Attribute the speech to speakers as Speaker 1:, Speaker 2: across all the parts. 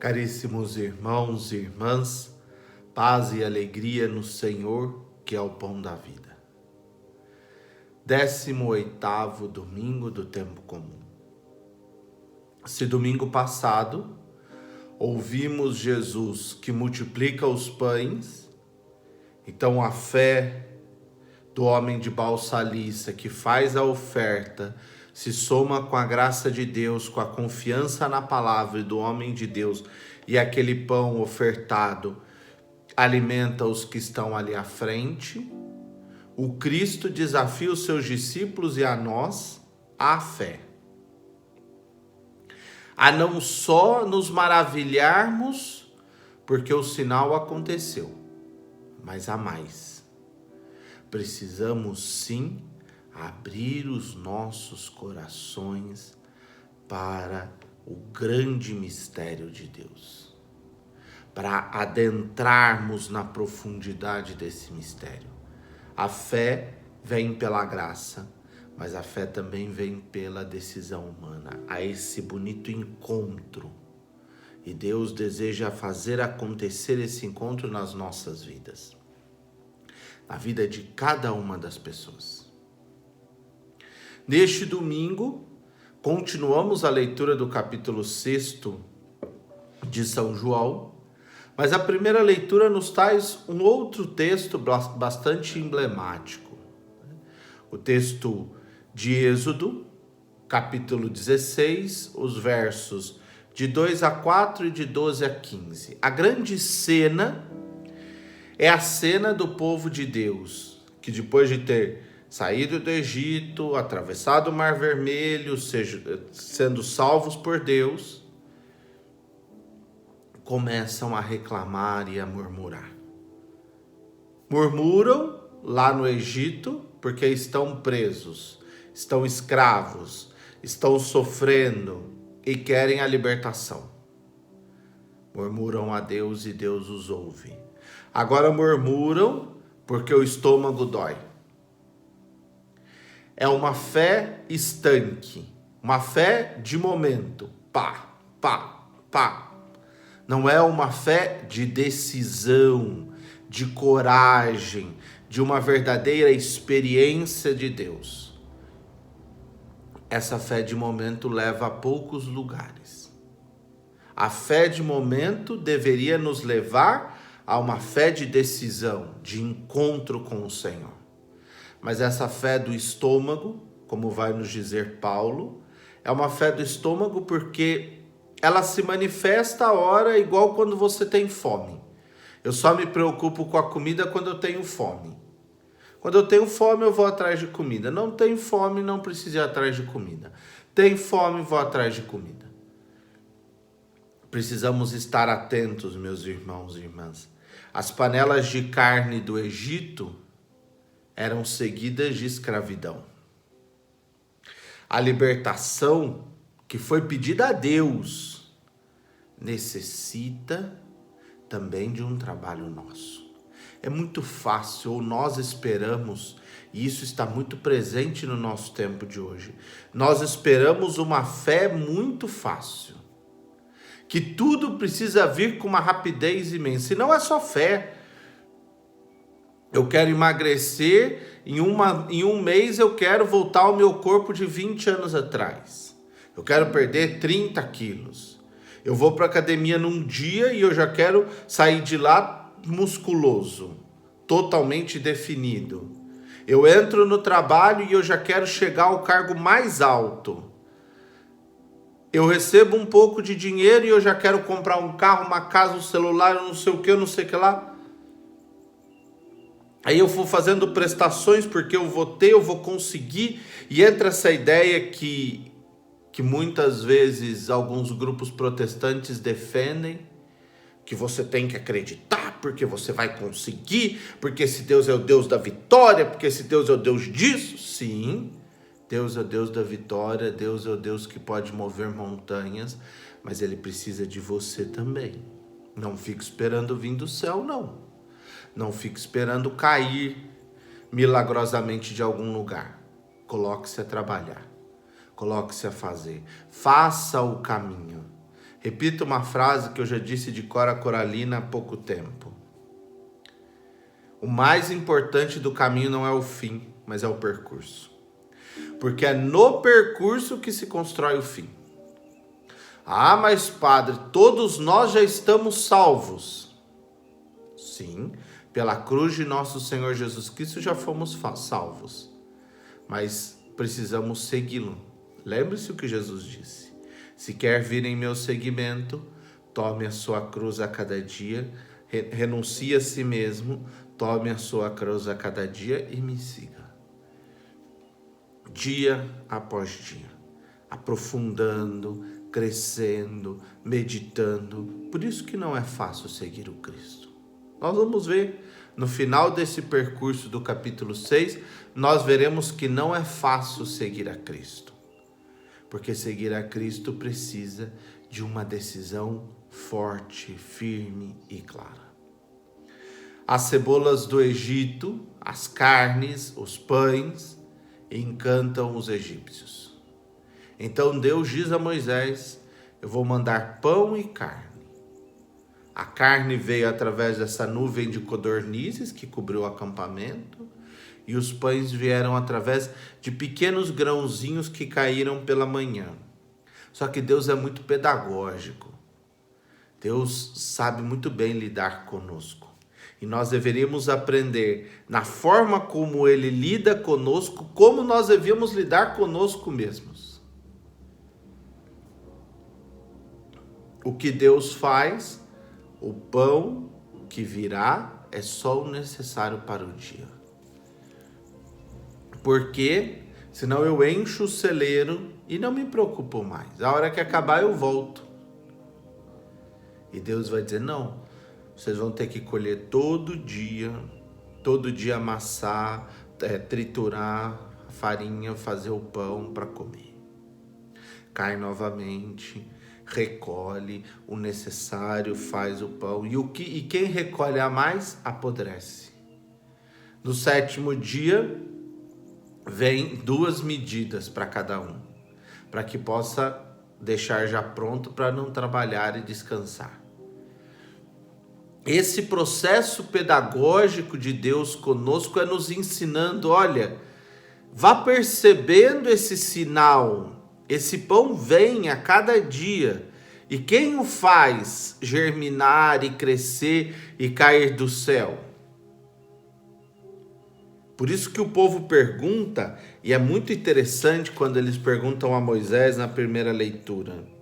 Speaker 1: Caríssimos irmãos e irmãs, paz e alegria no Senhor, que é o pão da vida. 18º domingo do tempo comum. Se domingo passado ouvimos Jesus que multiplica os pães, então a fé do homem de Balsaliça que faz a oferta se soma com a graça de Deus, com a confiança na palavra do homem de Deus, e aquele pão ofertado alimenta os que estão ali à frente. O Cristo desafia os seus discípulos e a nós à fé, a não só nos maravilharmos porque o sinal aconteceu, mas a mais. Precisamos sim abrir os nossos corações para o grande mistério de Deus, para adentrarmos na profundidade desse mistério. A fé vem pela graça, mas a fé também vem pela decisão humana, a esse bonito encontro. E Deus deseja fazer acontecer esse encontro nas nossas vidas, na vida de cada uma das pessoas. Neste domingo, continuamos a leitura do capítulo 6 de São João, mas a primeira leitura nos traz um outro texto bastante emblemático. O texto de Êxodo, capítulo 16, os versos de 2 a 4 e de 12 a 15. A grande cena é a cena do povo de Deus, que depois de ter saído do Egito, atravessado o Mar Vermelho, sendo salvos por Deus, começam a reclamar e a murmurar. Murmuram lá no Egito porque estão presos, estão escravos, estão sofrendo e querem a libertação. Murmuram a Deus e Deus os ouve. Agora murmuram porque o estômago dói. É uma fé estanque, uma fé de momento, pá, pá, pá. Não é uma fé de decisão, de coragem, de uma verdadeira experiência de Deus. Essa fé de momento leva a poucos lugares. A fé de momento deveria nos levar a uma fé de decisão, de encontro com o Senhor. Mas essa fé do estômago, como vai nos dizer Paulo, é uma fé do estômago porque ela se manifesta a hora igual quando você tem fome. Eu só me preocupo com a comida quando eu tenho fome. Quando eu tenho fome, eu vou atrás de comida. Não tenho fome, não preciso ir atrás de comida. Tenho fome, vou atrás de comida. Precisamos estar atentos, meus irmãos e irmãs. As panelas de carne do Egito eram seguidas de escravidão. A libertação que foi pedida a Deus necessita também de um trabalho nosso. É muito fácil, ou nós esperamos, e isso está muito presente no nosso tempo de hoje, nós esperamos uma fé muito fácil, que tudo precisa vir com uma rapidez imensa, e não é só fé. Eu quero emagrecer, em um mês eu quero voltar ao meu corpo de 20 anos atrás. Eu quero perder 30 quilos. Eu vou para a academia num dia e eu já quero sair de lá musculoso, totalmente definido. Eu entro no trabalho e eu já quero chegar ao cargo mais alto. Eu recebo um pouco de dinheiro e eu já quero comprar um carro, uma casa, um celular, não sei o que, não sei o que lá. Aí eu vou fazendo prestações porque eu vou ter, eu vou conseguir. E entra essa ideia que muitas vezes alguns grupos protestantes defendem, que você tem que acreditar porque você vai conseguir, porque esse Deus é o Deus da vitória, porque esse Deus é o Deus disso. Sim, Deus é o Deus da vitória, Deus é o Deus que pode mover montanhas, mas Ele precisa de você também. Não fique esperando vir do céu, não. Não fique esperando cair milagrosamente de algum lugar. Coloque-se a trabalhar. Coloque-se a fazer. Faça o caminho. Repito uma frase que eu já disse de Cora Coralina há pouco tempo. O mais importante do caminho não é o fim, mas é o percurso. Porque é no percurso que se constrói o fim. Ah, mas padre, todos nós já estamos salvos. Sim, pela cruz de nosso Senhor Jesus Cristo já fomos salvos. Mas precisamos segui-lo. Lembre-se o que Jesus disse. Se quer vir em meu seguimento, tome a sua cruz a cada dia, renuncie a si mesmo, tome a sua cruz a cada dia e me siga. Dia após dia, aprofundando, crescendo, meditando. Por isso que não é fácil seguir o Cristo. Nós vamos ver no final desse percurso do capítulo 6, nós veremos que não é fácil seguir a Cristo. Porque seguir a Cristo precisa de uma decisão forte, firme e clara. As cebolas do Egito, as carnes, os pães, encantam os egípcios. Então Deus diz a Moisés: eu vou mandar pão e carne. A carne veio através dessa nuvem de codornizes que cobriu o acampamento, e os pães vieram através de pequenos grãozinhos que caíram pela manhã. Só que Deus é muito pedagógico. Deus sabe muito bem lidar conosco. E nós deveríamos aprender, na forma como Ele lida conosco, como nós devíamos lidar conosco mesmos. O que Deus faz, o pão que virá é só o necessário para o dia. Porque senão eu encho o celeiro e não me preocupo mais. A hora que acabar eu volto. E Deus vai dizer: não, vocês vão ter que colher todo dia amassar, triturar a farinha, fazer o pão para comer. Cai novamente, recolhe o necessário, faz o pão. E quem recolhe a mais, apodrece. No 7º dia, vem 2 medidas para cada um, para que possa deixar já pronto para não trabalhar e descansar. Esse processo pedagógico de Deus conosco é nos ensinando: olha, vá percebendo esse sinal, esse pão vem a cada dia, e quem o faz germinar e crescer e cair do céu? Por isso que o povo pergunta, e é muito interessante quando eles perguntam a Moisés na primeira leitura.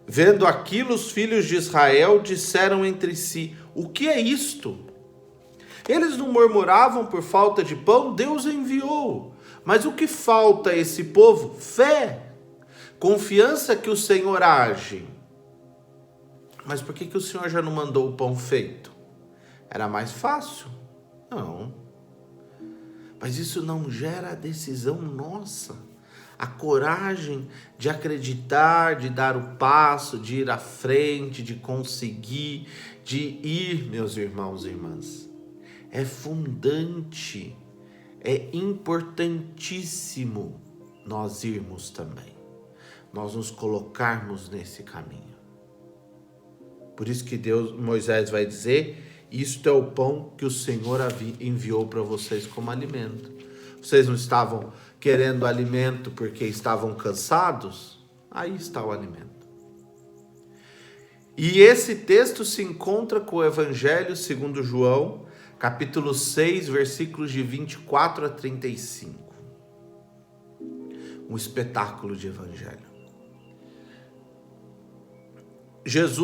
Speaker 1: Vendo aquilo, os filhos de Israel disseram entre si: o que é isto? Eles não murmuravam por falta de pão? Deus enviou. Mas o que falta a esse povo? Fé, confiança que o Senhor age. Mas por que o Senhor já não mandou o pão feito? Era mais fácil? Não. Mas isso não gera a decisão nossa, a coragem de acreditar, de dar o passo, de ir à frente, de conseguir, de ir, meus irmãos e irmãs. É fundante, é importantíssimo nós irmos também, nós nos colocarmos nesse caminho. Por isso que Moisés vai dizer: isto é o pão que o Senhor enviou para vocês como alimento. Vocês não estavam querendo alimento porque estavam cansados? Aí está o alimento. E esse texto se encontra com o Evangelho segundo João, capítulo 6, versículos de 24 a 35. Um espetáculo de evangelho.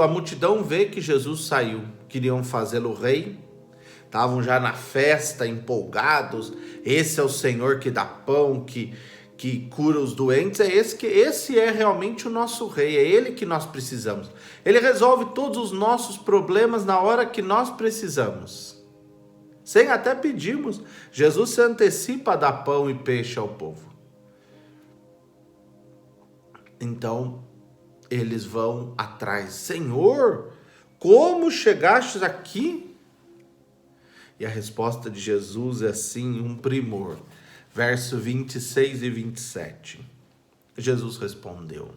Speaker 1: A multidão vê que Jesus saiu, queriam fazê-lo rei, estavam já na festa, empolgados. Esse é o Senhor que dá pão, que cura os doentes. Esse é realmente o nosso rei, é ele que nós precisamos. Ele resolve todos os nossos problemas na hora que nós precisamos, sem até pedirmos. Jesus se antecipa a dar pão e peixe ao povo. Então eles vão atrás: Senhor, como chegastes aqui? E a resposta de Jesus é assim, um primor. Verso 26 e 27. Jesus respondeu: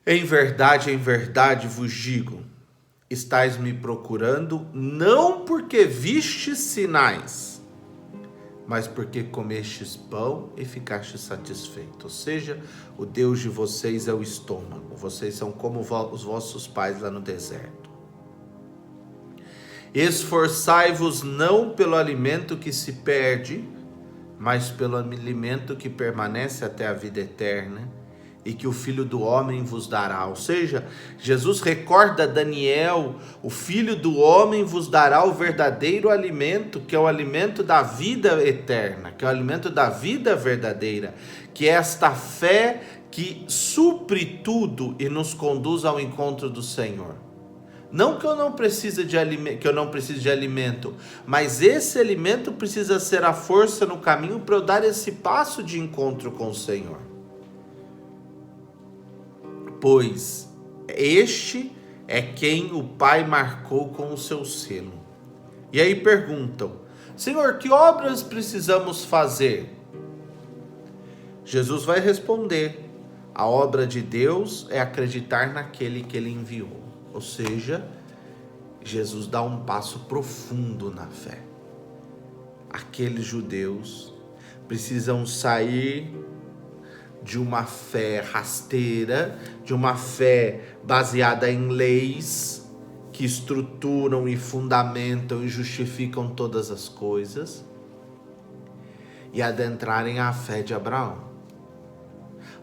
Speaker 1: Em verdade vos digo, estais me procurando não porque vistes sinais, mas porque comestes pão e ficastes satisfeitos. Ou seja, o Deus de vocês é o estômago. Vocês são como os vossos pais lá no deserto. Esforçai-vos não pelo alimento que se perde, mas pelo alimento que permanece até a vida eterna, e que o Filho do Homem vos dará. Ou seja, Jesus recorda a Daniel: o Filho do Homem vos dará o verdadeiro alimento, que é o alimento da vida eterna, que é o alimento da vida verdadeira, que é esta fé que supre tudo e nos conduz ao encontro do Senhor. Não que eu não precise de alimento, mas esse alimento precisa ser a força no caminho para eu dar esse passo de encontro com o Senhor. Pois este é quem o Pai marcou com o seu selo. E aí perguntam: Senhor, que obras precisamos fazer? Jesus vai responder: a obra de Deus é acreditar naquele que Ele enviou. Ou seja, Jesus dá um passo profundo na fé. Aqueles judeus precisam sair de uma fé rasteira, de uma fé baseada em leis que estruturam e fundamentam e justificam todas as coisas, e adentrarem a fé de Abraão.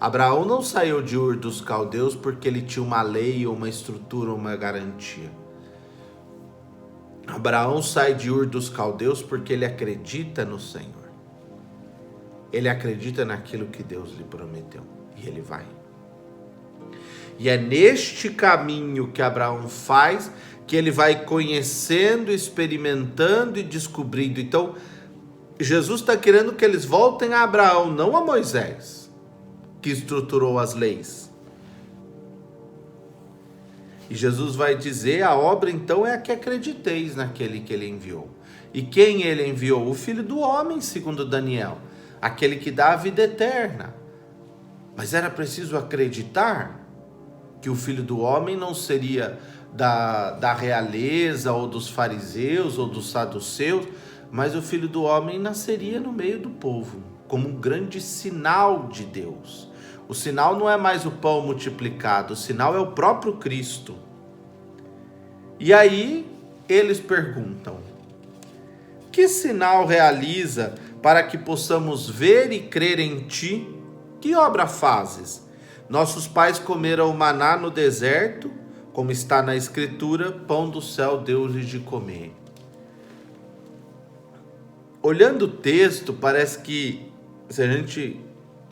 Speaker 1: Abraão não saiu de Ur dos Caldeus porque ele tinha uma lei, uma estrutura, uma garantia. Abraão sai de Ur dos Caldeus porque ele acredita no Senhor. Ele acredita naquilo que Deus lhe prometeu. E ele vai. E é neste caminho que Abraão faz que ele vai conhecendo, experimentando e descobrindo. Então, Jesus está querendo que eles voltem a Abraão, não a Moisés, que estruturou as leis. E Jesus vai dizer: a obra então é a que acrediteis naquele que ele enviou. E quem ele enviou? O Filho do Homem, segundo Daniel, aquele que dá a vida eterna. Mas era preciso acreditar que o Filho do Homem não seria da realeza, ou dos fariseus, ou dos saduceus, mas o Filho do Homem nasceria no meio do povo, como um grande sinal de Deus. O sinal não é mais o pão multiplicado, o sinal é o próprio Cristo. E aí eles perguntam: que sinal realiza para que possamos ver e crer em ti? Que obra fazes? Nossos pais comeram o maná no deserto, como está na Escritura, pão do céu deu-lhes de comer. Olhando o texto, parece que, se a gente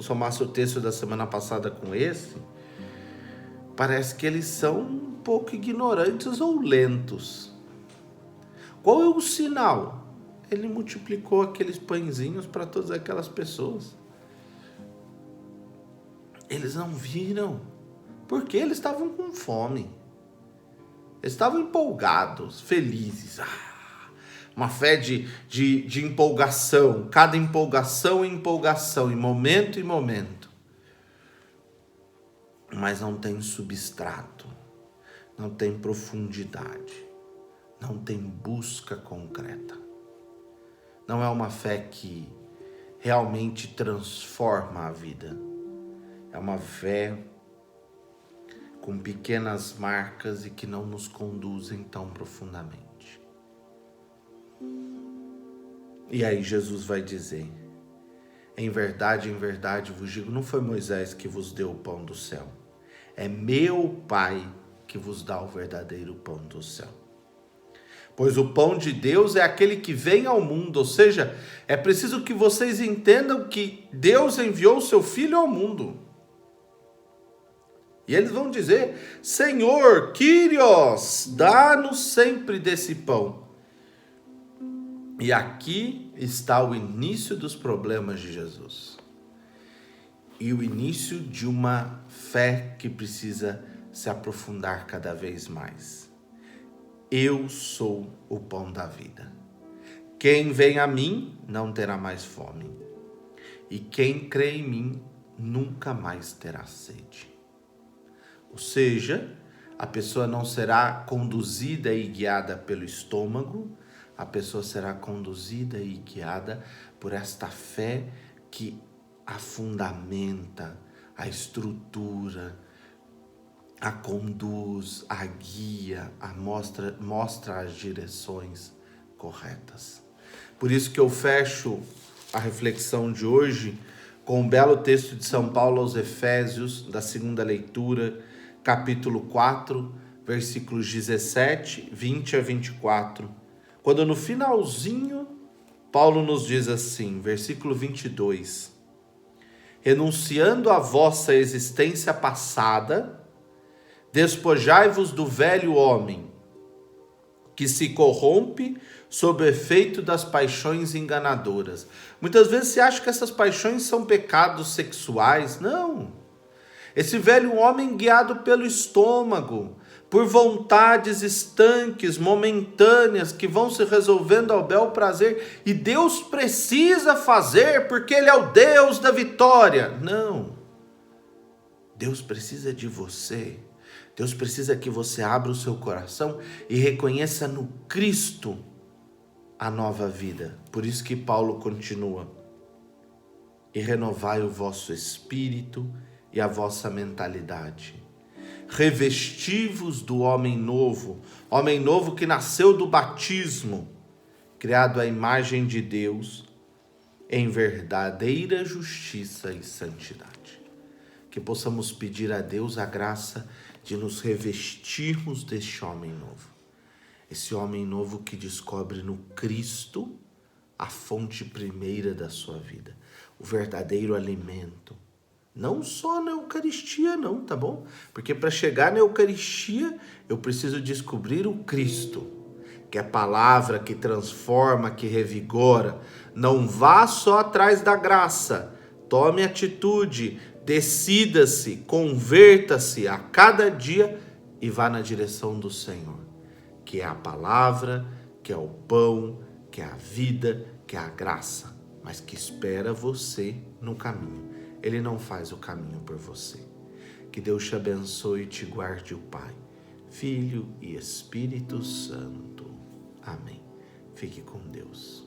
Speaker 1: somasse o texto da semana passada com esse, parece que eles são um pouco ignorantes ou lentos. Qual é o sinal? Ele multiplicou aqueles pãezinhos para todas aquelas pessoas. Eles não viram, porque eles estavam com fome. Eles estavam empolgados, felizes. Uma fé de empolgação, cada empolgação em empolgação, em momento em momento. Mas não tem substrato, não tem profundidade, não tem busca concreta. Não é uma fé que realmente transforma a vida. É uma fé com pequenas marcas e que não nos conduzem tão profundamente. E aí Jesus vai dizer: em verdade vos digo, não foi Moisés que vos deu o pão do céu, é meu Pai que vos dá o verdadeiro pão do céu. Pois o pão de Deus é aquele que vem ao mundo, ou seja, é preciso que vocês entendam que Deus enviou o seu Filho ao mundo. E eles vão dizer: Senhor, Kyrios, dá-nos sempre desse pão. E aqui está o início dos problemas de Jesus. E o início de uma fé que precisa se aprofundar cada vez mais. Eu sou o pão da vida. Quem vem a mim não terá mais fome. E quem crê em mim nunca mais terá sede. Ou seja, a pessoa não será conduzida e guiada pelo estômago, a pessoa será conduzida e guiada por esta fé que a fundamenta, a estrutura, a conduz, a guia, mostra as direções corretas. Por isso que eu fecho a reflexão de hoje com um belo texto de São Paulo aos Efésios, da segunda leitura, capítulo 4, versículos 17, 20 a 24. Quando no finalzinho, Paulo nos diz assim, versículo 22, renunciando à vossa existência passada, despojai-vos do velho homem, que se corrompe sob o efeito das paixões enganadoras. Muitas vezes se acha que essas paixões são pecados sexuais. Não. Esse velho homem guiado pelo estômago, por vontades estanques, momentâneas, que vão se resolvendo ao bel prazer. E Deus precisa fazer porque Ele é o Deus da vitória. Não. Deus precisa de você. Deus precisa que você abra o seu coração e reconheça no Cristo a nova vida. Por isso que Paulo continua. E renovai o vosso espírito e a vossa mentalidade. Revesti-vos do homem novo que nasceu do batismo, criado à imagem de Deus, em verdadeira justiça e santidade. Que possamos pedir a Deus a graça de nos revestirmos deste homem novo. Esse homem novo que descobre no Cristo a fonte primeira da sua vida, o verdadeiro alimento. Não só na Eucaristia não, tá bom? Porque para chegar na Eucaristia eu preciso descobrir o Cristo, que é a palavra que transforma, que revigora. Não vá só atrás da graça, tome atitude, decida-se, converta-se a cada dia e vá na direção do Senhor, que é a palavra, que é o pão, que é a vida, que é a graça, mas que espera você no caminho. Ele não faz o caminho por você. Que Deus te abençoe e te guarde o Pai, Filho e Espírito Santo. Amém. Fique com Deus.